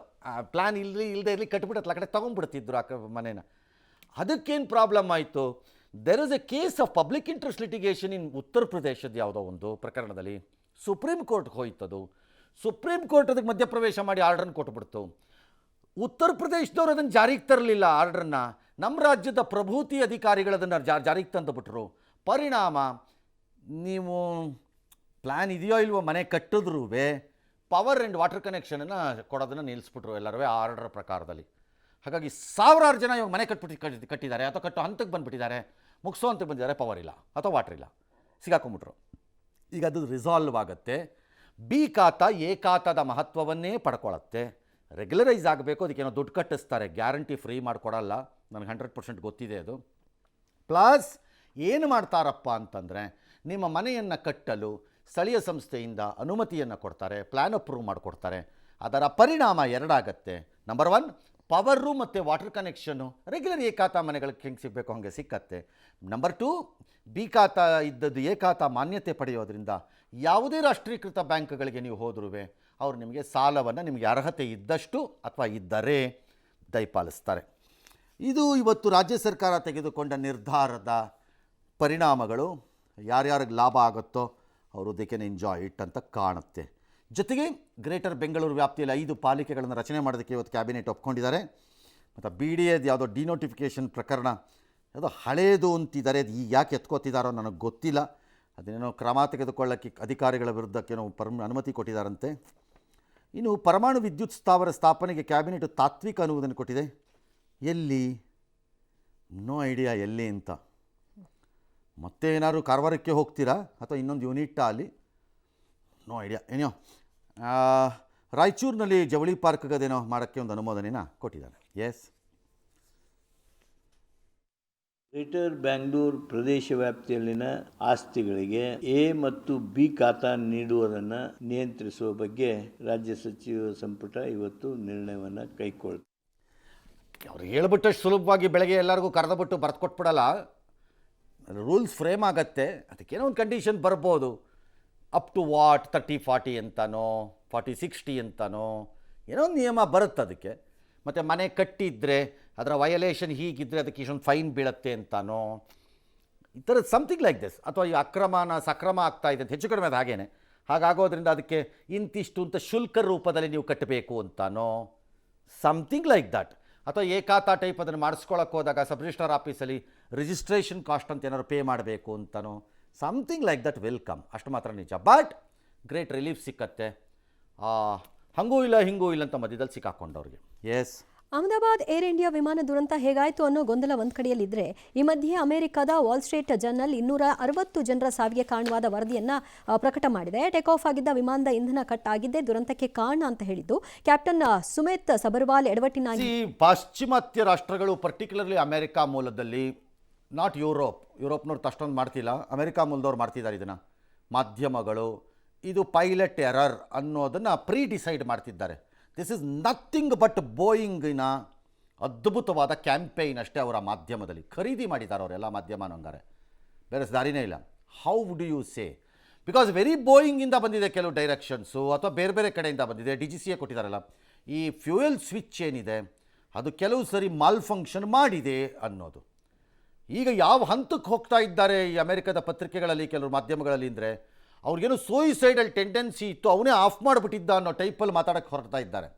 ಪ್ಲ್ಯಾನ್ ಇಲ್ಲದೆ ಇರಲಿ ಕಟ್ಬಿಟ್ಟು ಅತ್ಲ ಕಡೆ ತೊಗೊಂಡ್ಬಿಡ್ತಿದ್ರು ಮನೇನ. ಅದಕ್ಕೇನು ಪ್ರಾಬ್ಲಮ್ ಆಯಿತು? There is a case of public interest litigation in Uttar ಪ್ರದೇಶದ ಯಾವುದೋ ಒಂದು ಪ್ರಕರಣದಲ್ಲಿ ಸುಪ್ರೀಂ ಕೋರ್ಟ್ಗೆ ಹೋಯ್ತದು. ಸುಪ್ರೀಂ ಕೋರ್ಟ್ ಅದಕ್ಕೆ ಮಧ್ಯಪ್ರವೇಶ ಮಾಡಿ ಆರ್ಡ್ರನ್ನು ಕೊಟ್ಬಿಡ್ತು. ಉತ್ತರ ಪ್ರದೇಶದವ್ರು ಅದನ್ನು ಜಾರಿಗೆ ತರಲಿಲ್ಲ ಆರ್ಡ್ರನ್ನು. ನಮ್ಮ ರಾಜ್ಯದ ಪ್ರಭೂತಿ ಅಧಿಕಾರಿಗಳು ಅದನ್ನು ಜಾರಿಗೆ ತಂದುಬಿಟ್ರು. ಪರಿಣಾಮ ನೀವು ಪ್ಲ್ಯಾನ್ ಇದೆಯೋ ಇಲ್ವೋ ಮನೆ ಕಟ್ಟಿದ್ರೂ ಪವರ್ ಆ್ಯಂಡ್ ವಾಟರ್ ಕನೆಕ್ಷನನ್ನು ಕೊಡೋದನ್ನು ನಿಲ್ಲಿಸ್ಬಿಟ್ರು ಎಲ್ಲರೂ ಆರ್ಡರ್ ಪ್ರಕಾರದಲ್ಲಿ. ಹಾಗಾಗಿ ಸಾವಿರಾರು ಜನ ಇವಾಗ ಮನೆ ಕಟ್ಟಿದ್ದಾರೆ ಅಥವಾ ಕಟ್ಟೋ ಹಂತಕ್ಕೆ ಬಂದುಬಿಟ್ಟಿದ್ದಾರೆ, ಮುಗಿಸೋ ಹಂತಕ್ಕೆ ಬಂದಿದ್ದಾರೆ, ಪವರ್ ಇಲ್ಲ ಅಥವಾ ವಾಟರ್ ಇಲ್ಲ, ಸಿಗಾಕೊಂಬಿಟ್ರು. ಈಗ ಅದು ರಿಸಾಲ್ವ್ ಆಗುತ್ತೆ. ಬಿ ಖಾತಾ ಎ ಖಾತಾದ ಮಹತ್ವವನ್ನೇ ಪಡ್ಕೊಳ್ಳುತ್ತೆ. ರೆಗ್ಯುಲರೈಸ್ ಆಗಬೇಕು, ಅದಕ್ಕೇನೋ ದುಡ್ಡು ಕಟ್ಟಿಸ್ತಾರೆ, ಗ್ಯಾರಂಟಿ ಫ್ರೀ ಮಾಡಿಕೊಡಲ್ಲ, ನನಗೆ 100% ಗೊತ್ತಿದೆ ಅದು. ಪ್ಲಸ್ ಏನು ಮಾಡ್ತಾರಪ್ಪ ಅಂತಂದರೆ ನಿಮ್ಮ ಮನೆಯನ್ನು ಕಟ್ಟಲು ಸ್ಥಳೀಯ ಸಂಸ್ಥೆಯಿಂದ ಅನುಮತಿಯನ್ನು ಕೊಡ್ತಾರೆ, ಪ್ಲ್ಯಾನ್ ಅಪ್ರೂವ್ ಮಾಡಿಕೊಡ್ತಾರೆ. ಅದರ ಪರಿಣಾಮ ಎರಡಾಗತ್ತೆ. ನಂಬರ್ 1, ಪವರು ಮತ್ತು ವಾಟರ್ ಕನೆಕ್ಷನ್ನು ರೆಗ್ಯುಲರ್ ಎ ಖಾತಾ ಮನೆಗಳಿಗೆ ಹೆಂಗೆ ಸಿಗಬೇಕು ಹಾಗೆ ಸಿಕ್ಕತ್ತೆ. ನಂಬರ್ 2, ಬಿ ಖಾತಾ ಇದ್ದದ್ದು ಎ ಖಾತಾ ಮಾನ್ಯತೆ ಪಡೆಯೋದ್ರಿಂದ ಯಾವುದೇ ರಾಷ್ಟ್ರೀಕೃತ ಬ್ಯಾಂಕ್ಗಳಿಗೆ ನೀವು ಹೋದ್ರೂ ಅವರು ನಿಮಗೆ ಸಾಲವನ್ನು ನಿಮಗೆ ಅರ್ಹತೆ ಇದ್ದಷ್ಟು ಅಥವಾ ಇದ್ದರೆ ದಯಪಾಲಿಸ್ತಾರೆ. ಇದು ಇವತ್ತು ರಾಜ್ಯ ಸರ್ಕಾರ ತೆಗೆದುಕೊಂಡ ನಿರ್ಧಾರದ ಪರಿಣಾಮಗಳು. ಯಾರ್ಯಾರಿಗೆ ಲಾಭ ಆಗುತ್ತೋ ಅವರು ದೇ ಕ್ಯಾನ್ ಎಂಜಾಯ್ ಇಟ್ ಅಂತ ಕಾಣುತ್ತೆ. ಜೊತೆಗೆ ಗ್ರೇಟರ್ ಬೆಂಗಳೂರು ವ್ಯಾಪ್ತಿಯಲ್ಲಿ 5 ಪಾಲಿಕೆಗಳನ್ನು ರಚನೆ ಮಾಡೋದಕ್ಕೆ ಇವತ್ತು ಕ್ಯಾಬಿನೆಟ್ ಒಪ್ಕೊಂಡಿದ್ದಾರೆ. ಮತ್ತು ಬಿ ಡಿ ಎದು ಯಾವುದೋ ಡಿನೋಟಿಫಿಕೇಷನ್ ಪ್ರಕರಣ ಯಾವುದೋ ಹಳೇದು ಅಂತಿದ್ದಾರೆ. ಅದು ಈಗ ಯಾಕೆ ಎತ್ಕೋತಿದ್ದಾರೋ ನನಗೆ ಗೊತ್ತಿಲ್ಲ. ಅದೇನೋ ಕ್ರಮ ತೆಗೆದುಕೊಳ್ಳೋಕ್ಕೆ ಅಧಿಕಾರಿಗಳ ವಿರುದ್ಧಕ್ಕೇನೋ ಅನುಮತಿ ಕೊಟ್ಟಿದ್ದಾರಂತೆ. ಇನ್ನು ಪರಮಾಣು ವಿದ್ಯುತ್ ಸ್ಥಾವರ ಸ್ಥಾಪನೆಗೆ ಕ್ಯಾಬಿನೆಟ್ ತಾತ್ವಿಕ ಅನುಮೋದನೆ ಕೊಟ್ಟಿದೆ. ಎಲ್ಲಿ? ನೋ ಐಡಿಯಾ ಎಲ್ಲಿ ಅಂತ. ಮತ್ತೆ ಏನಾದ್ರು ಕಾರವಾರಕ್ಕೆ ಹೋಗ್ತೀರಾ ಅಥವಾ ಇನ್ನೊಂದು ಯೂನಿಟ್ಟಾ ಅಲ್ಲಿ? No idea. ಏನೋ ರಾಯಚೂರಿನಲ್ಲಿ ಜವಳಿ ಪಾರ್ಕ್ಗದೇನೋ ಮಾಡೋಕ್ಕೆ ಒಂದು ಅನುಮೋದನೆನ ಕೊಟ್ಟಿದ್ದಾರೆ. ಎಸ್. ಗ್ರೇಟರ್ ಬ್ಯಾಂಗ್ಳೂರು ಪ್ರದೇಶ ವ್ಯಾಪ್ತಿಯಲ್ಲಿನ ಆಸ್ತಿಗಳಿಗೆ ಎ ಮತ್ತು ಬಿ ಖಾತಾ ನೀಡುವುದನ್ನು ನಿಯಂತ್ರಿಸುವ ಬಗ್ಗೆ ರಾಜ್ಯ ಸಚಿವ ಸಂಪುಟ ಇವತ್ತು ನಿರ್ಣಯವನ್ನು ಕೈಗೊಳ್ಳುತ್ತೆ. ಅವ್ರು ಹೇಳ್ಬಿಟ್ಟಷ್ಟು ಸುಲಭವಾಗಿ ಬೆಳಗ್ಗೆ ಎಲ್ಲರಿಗೂ ಕರೆದುಬಿಟ್ಟು ಬರೆದು ಕೊಟ್ಬಿಡಲ್ಲ. ರೂಲ್ಸ್ ಫ್ರೇಮ್ ಆಗುತ್ತೆ. ಅದಕ್ಕೇನೋ ಒಂದು ಕಂಡೀಷನ್ ಬರ್ಬೋದು. ಅಪ್ ಟು ವಾಟ್ 30-40 ಅಂತನೋ 40-60 ಅಂತನೋ ಏನೋ ಒಂದು ನಿಯಮ ಬರುತ್ತೆ ಅದಕ್ಕೆ. ಮತ್ತು ಮನೆ ಕಟ್ಟಿದ್ರೆ ಅದರ ವಯಲೇಷನ್ ಹೀಗಿದ್ದರೆ ಅದಕ್ಕೆ ಇಷ್ಟೊಂದು ಫೈನ್ ಬೀಳುತ್ತೆ ಅಂತನೋ, ಈ ಥರದ್ದು ಸಮಥಿಂಗ್ ಲೈಕ್ ದಿಸ್. ಅಥವಾ ಈ ಸಕ್ರಮ ಆಗ್ತಾ ಇದೆ ಅಂತ ಹೆಚ್ಚು ಕಡಿಮೆ ಅದು ಹಾಗೇನೆ. ಹಾಗಾಗೋದ್ರಿಂದ ಅದಕ್ಕೆ ಇಂತಿಷ್ಟು ಅಂತ ಶುಲ್ಕ ರೂಪದಲ್ಲಿ ನೀವು ಕಟ್ಟಬೇಕು ಅಂತನೋ, ಸಮಥಿಂಗ್ ಲೈಕ್ ದಟ್. ಅಥವಾ ಎ ಖಾತಾ ಟೈಪ್ ಅದನ್ನು ಮಾಡಿಸ್ಕೊಳಕ್ಕೆ ಹೋದಾಗ ಸಬ್ ರಿಜಿಸ್ಟ್ರಾರ್ ಆಫೀಸಲ್ಲಿ ರಿಜಿಸ್ಟ್ರೇಷನ್ ಕಾಸ್ಟ್ ಅಂತ ಏನಾದ್ರು ಪೇ ಮಾಡಬೇಕು ಅಂತನೋ, ಸಮಥಿಂಗ್ ಲೈಕ್ ದಟ್ ವೆಲ್ಕಮ್. ಅಷ್ಟು ಮಾತ್ರ ನಿಜ. ಬಟ್ ಗ್ರೇಟ್ ರಿಲೀಫ್ ಸಿಕ್ಕತ್ತೆ. ಹಂಗೂ ಇಲ್ಲ ಹಿಂಗೂ ಇಲ್ಲ ಅಂತ ಮಧ್ಯದಲ್ಲಿ ಸಿಕ್ಕಾಕೊಂಡವ್ರಿಗೆ. ಎಸ್. ಅಹಮದಾಬಾದ್ ಏರ್ ಇಂಡಿಯಾ ವಿಮಾನ ದುರಂತ ಹೇಗಾಯಿತು ಅನ್ನೋ ಗೊಂದಲ ಒಂದು ಕಡೆಯಲ್ಲಿದ್ದರೆ, ಈ ಮಧ್ಯೆ ಅಮೆರಿಕದ ವಾಲ್ ಸ್ಟ್ರೀಟ್ ಜರ್ನಲ್ 260 ಜನರ ಸಾವಿಗೆ ಕಾರಣವಾದ ವರದಿಯನ್ನು ಪ್ರಕಟ ಮಾಡಿದೆ. ಟೇಕ್ ಆಫ್ ಆಗಿದ್ದ ವಿಮಾನದ ಇಂಧನ ಕಟ್ ಆಗಿದ್ದೇ ದುರಂತಕ್ಕೆ ಕಾರಣ ಅಂತ ಹೇಳಿದ್ದು ಕ್ಯಾಪ್ಟನ್ ಸುಮೇತ್ ಸಬರ್ವಾಲ್ ಎಡವಟ್ಟಿನಾಗಿ. ಪಾಶ್ಚಿಮಾತ್ಯ ರಾಷ್ಟ್ರಗಳು, ಪರ್ಟಿಕ್ಯುಲರ್ಲಿ ಅಮೆರಿಕಾ ಮೂಲದಲ್ಲಿ, ನಾಟ್ ಯುರೋಪ್ನವ್ರು ಅಷ್ಟೊಂದು ಮಾಡ್ತಿಲ್ಲ, ಅಮೆರಿಕಾ ಮೂಲದವ್ರು ಮಾಡ್ತಿದ್ದಾರೆ ಇದನ್ನು. ಮಾಧ್ಯಮಗಳು ಇದು ಪೈಲಟ್ ಎರರ್ ಅನ್ನೋದನ್ನು ಡಿಸೈಡ್ ಮಾಡ್ತಿದ್ದಾರೆ. ದಿಸ್ ಇಸ್ ನಥಿಂಗ್ ಬಟ್ ಬೋಯಿಂಗಿನ ಅದ್ಭುತವಾದ ಕ್ಯಾಂಪೇನ್ ಅಷ್ಟೇ. ಅವರ ಮಾಧ್ಯಮದಲ್ಲಿ ಖರೀದಿ ಮಾಡಿದ್ದಾರೆ ಅವರೆಲ್ಲ ಮಾಧ್ಯಮ ಅನ್ನೋಂಗಾರೆ, ಬೇರೆ ದಾರಿನೇ ಇಲ್ಲ. How do you say because very ಬೋಯಿಂಗಿಂದ ಬಂದಿದೆ ಕೆಲವು ಡೈರೆಕ್ಷನ್ಸು, ಅಥವಾ ಬೇರೆ ಬೇರೆ ಕಡೆಯಿಂದ ಬಂದಿದೆ. DGCA ಕೊಟ್ಟಿದ್ದಾರಲ್ಲ, ಈ ಫ್ಯೂಯಲ್ ಸ್ವಿಚ್ ಏನಿದೆ ಅದು ಕೆಲವು ಸರಿ ಮಾಲ್ ಫಂಕ್ಷನ್ ಮಾಡಿದೆ ಅನ್ನೋದು. ಈಗ ಯಾವ ಹಂತಕ್ಕೆ ಹೋಗ್ತಾ ಇದ್ದಾರೆ ಈ ಅಮೆರಿಕದ ಪತ್ರಿಕೆಗಳಲ್ಲಿ, ಕೆಲವು ಮಾಧ್ಯಮಗಳಲ್ಲಿ ಅಂದರೆ, ಅವ್ರಿಗೇನು ಸೂಯಿಸೈಡಲ್ ಟೆಂಡೆನ್ಸಿ ಇತ್ತು, ಅವನೇ ಆಫ್ ಮಾಡಿಬಿಟ್ಟಿದ್ದ ಅನ್ನೋ ಟೈಪಲ್ಲಿ ಮಾತಾಡೋಕ್ಕೆ ಹೊರಡ್ತಾ ಇದ್ದಾರೆ.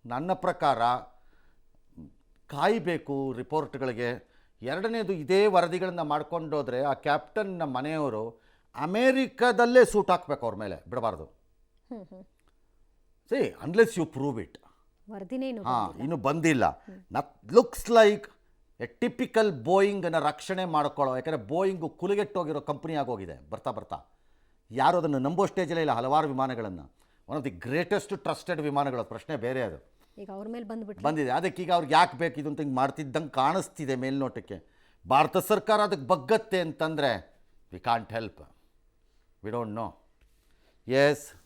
ನನ್ನ ಪ್ರಕಾರ ಕಾಯಬೇಕು ರಿಪೋರ್ಟ್ಗಳಿಗೆ. ಎರಡನೇದು, ಇದೇ ವರದಿಗಳನ್ನು ಮಾಡ್ಕೊಂಡೋದ್ರೆ ಆ ಕ್ಯಾಪ್ಟನ್ನ ಮನೆಯವರು ಅಮೇರಿಕಾದಲ್ಲೇ ಸೂಟ್ ಹಾಕಬೇಕು, ಅವ್ರ ಮೇಲೆ ಬಿಡಬಾರ್ದು. See unless you prove it. ವರದಿನೇ ಇನ್ನೂ ಬಂದಿಲ್ಲ. ಲುಕ್ಸ್ ಲೈಕ್ ಎ ಟಿಪಿಕಲ್ ಬೋಯಿಂಗನ್ನು ರಕ್ಷಣೆ ಮಾಡ್ಕೊಳ್ಳೋ, ಯಾಕಂದರೆ ಬೋಯಿಂಗು ಕುಲಗೆಟ್ಟೋಗಿರೋ ಕಂಪ್ನಿ ಆಗೋಗಿದೆ ಬರ್ತಾ ಬರ್ತಾ. ಯಾರು ಅದನ್ನು ನಂಬೋ ಸ್ಟೇಜಲ್ಲೇ ಇಲ್ಲ. ಹಲವಾರು ವಿಮಾನಗಳನ್ನು, one of the greatest trusted ವಿಮಾನಗಳು, ಪ್ರಶ್ನೆ ಬೇರೆ. ಅದು ಈಗ ಅವ್ರ ಮೇಲೆ ಬಂದಿದೆ. ಅದಕ್ಕೆ ಈಗ ಅವ್ರಿಗೆ ಯಾಕೆ ಬೇಕು ಇದು ಅಂತ ಹಿಂಗೆ ಮಾಡ್ತಿದ್ದಂಗೆ ಕಾಣಿಸ್ತಿದೆ ಮೇಲ್ನೋಟಕ್ಕೆ. ಭಾರತ ಸರ್ಕಾರ ಅದಕ್ಕೆ ಬಗ್ಗತ್ತೆ ಅಂತಂದರೆ we can't help, we don't know. S.